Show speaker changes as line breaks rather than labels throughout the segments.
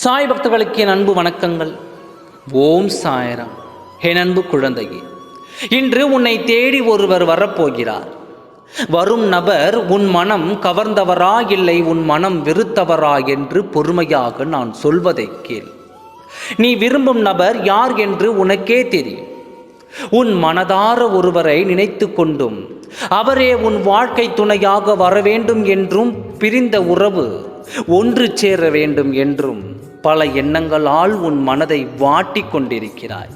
சாய் பக்தர்களுக்கு என் அன்பு வணக்கங்கள். ஓம் சாய்ராம். என் அன்பு குழந்தையே, இன்று உன்னை தேடி ஒருவர் வரப்போகிறார். வரும் நபர் உன் மனம் கவர்ந்தவரா இல்லை உன் மனம் வெறுத்தவரா என்று பொறுமையாக நான் சொல்வதை கேள். நீ விரும்பும் நபர் யார் என்று உனக்கே தெரியும். உன் மனதார ஒருவரை நினைத்து கொண்டும் அவரே உன் வாழ்க்கை துணையாக வர வேண்டும் என்றும் பிரிந்த உறவு ஒன்று சேர வேண்டும் என்றும் பல எண்ணங்களால் உன் மனதை வாட்டி கொண்டிருக்கிறாய்.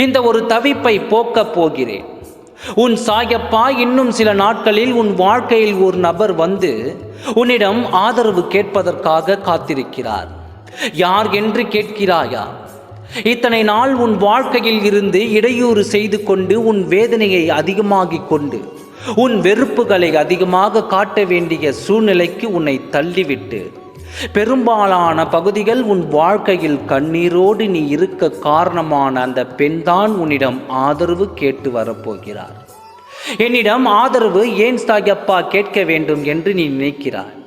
இந்த ஒரு தவிப்பை போக்கப் போகிறேன். உன் சாயப்பா இன்னும் சில நாட்களில் உன் வாழ்க்கையில் ஒரு நபர் வந்து உன்னிடம் ஆதரவு கேட்பதற்காக காத்திருக்கிறார். யார் என்று கேட்கிறாயா? இத்தனை நாள் உன் வாழ்க்கையில் இருந்து இடையூறு செய்து கொண்டு உன் வேதனையை அதிகமாகிக் கொண்டு உன் வெறுப்புகளை அதிகமாக காட்ட வேண்டிய சூழ்நிலைக்கு உன்னை தள்ளிவிட்டு பெரும்பாலான பகுதிகள் உன் வாழ்க்கையில் கண்ணீரோடு நீ இருக்க காரணமான அந்த பெண்தான் உன்னிடம் ஆதரவு கேட்டு வரப்போகிறார். என்னிடம் ஆதரவு ஏன் சாயப்பா கேட்க வேண்டும் என்று நீ நினைக்கிறாய்.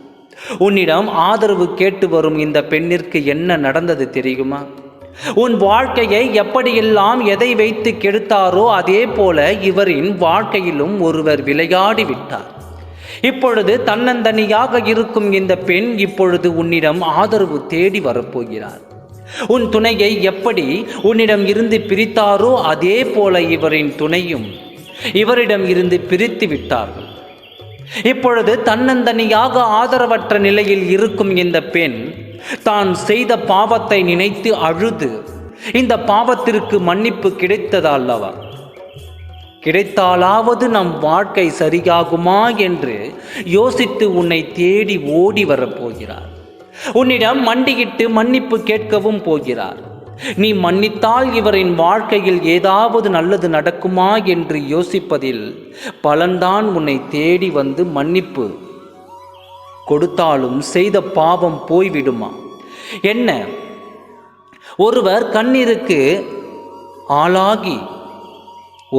உன்னிடம் ஆதரவு கேட்டு வரும் இந்த பெண்ணிற்கு என்ன நடந்தது தெரியுமா? உன் வாழ்க்கையை எப்படியெல்லாம் எதை வைத்து கெடுத்தாரோ அதே போல இவரின் வாழ்க்கையிலும் ஒருவர் விளையாடி விட்டார். இப்பொழுது தன்னந்தனியாக இருக்கும் இந்த பெண் இப்பொழுது உன்னிடம் ஆதரவு தேடி வரப்போகிறார். உன் துணையை எப்படி உன்னிடம் இருந்து பிரித்தாரோ அதே போல இவரின் துணையும் இவரிடம் இருந்து பிரித்து விட்டார்கள். இப்பொழுது தன்னந்தனியாக ஆதரவற்ற நிலையில் இருக்கும் இந்த பெண் தான் செய்த பாவத்தை நினைத்து அழுது இந்த பாவத்திற்கு மன்னிப்பு கிடைத்ததா அல்லவா? கிடைத்தாலாவது நம் வாழ்க்கை சரியாகுமா என்று யோசித்து உன்னை தேடி ஓடி வரப்போகிறார். உன்னிடம் மண்டியிட்டு மன்னிப்பு கேட்கவும் போகிறார். நீ மன்னித்தால் இவரின் வாழ்க்கையில் ஏதாவது நல்லது நடக்குமா என்று யோசிப்பதில் பலன்தான் உன்னை தேடி வந்து மன்னிப்பு கொடுத்தாலும் செய்த பாவம் போய்விடுமா? என்ன, ஒருவர் கண்ணீருக்கு ஆளாகி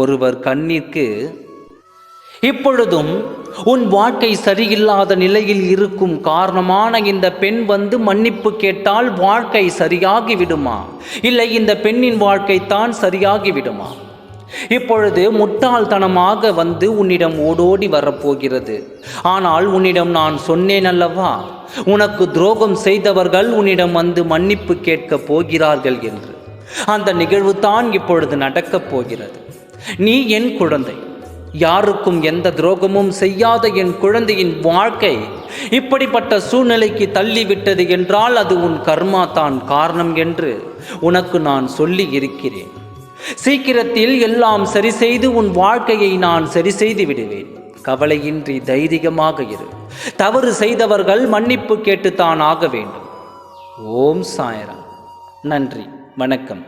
ஒருவர் கண்ணீருக்கு இப்பொழுதும் உன் வாழ்க்கை சரியில்லாத நிலையில் இருக்கும் காரணமான இந்த பெண் வந்து மன்னிப்பு கேட்டால் வாழ்க்கை சரியாகி விடுமா? இல்லை இந்த பெண்ணின் வாழ்க்கை தான் சரியாகி விடுமா? இப்பொழுது முட்டாள்தனமாக வந்து உன்னிடம் ஓடோடி வரப்போகிறது. ஆனால் உன்னிடம் நான் சொன்னேன் அல்லவா, உனக்கு துரோகம் செய்தவர்கள் உன்னிடம் வந்து மன்னிப்பு கேட்க போகிறார்கள் என்று. அந்த நிகழ்வு தான் இப்பொழுது நடக்கப் போகிறது. நீ என் குழந்தை, யாருக்கும் எந்த துரோகமும் செய்யாத என் குழந்தையின் வாழ்க்கை இப்படிப்பட்ட சூழ்நிலைக்கு தள்ளிவிட்டது என்றால் அது உன் கர்மா தான் காரணம் என்று உனக்கு நான் சொல்லி இருக்கிறேன். சீக்கிரத்தில் எல்லாம் சரி செய்து உன் வாழ்க்கையை நான் சரி செய்து விடுவேன். கவலையின்றி தைரியமாக இரு. தவறு செய்தவர்கள் மன்னிப்பு கேட்டுத்தான் ஆக வேண்டும். ஓம் சாய்ராம். நன்றி, வணக்கம்.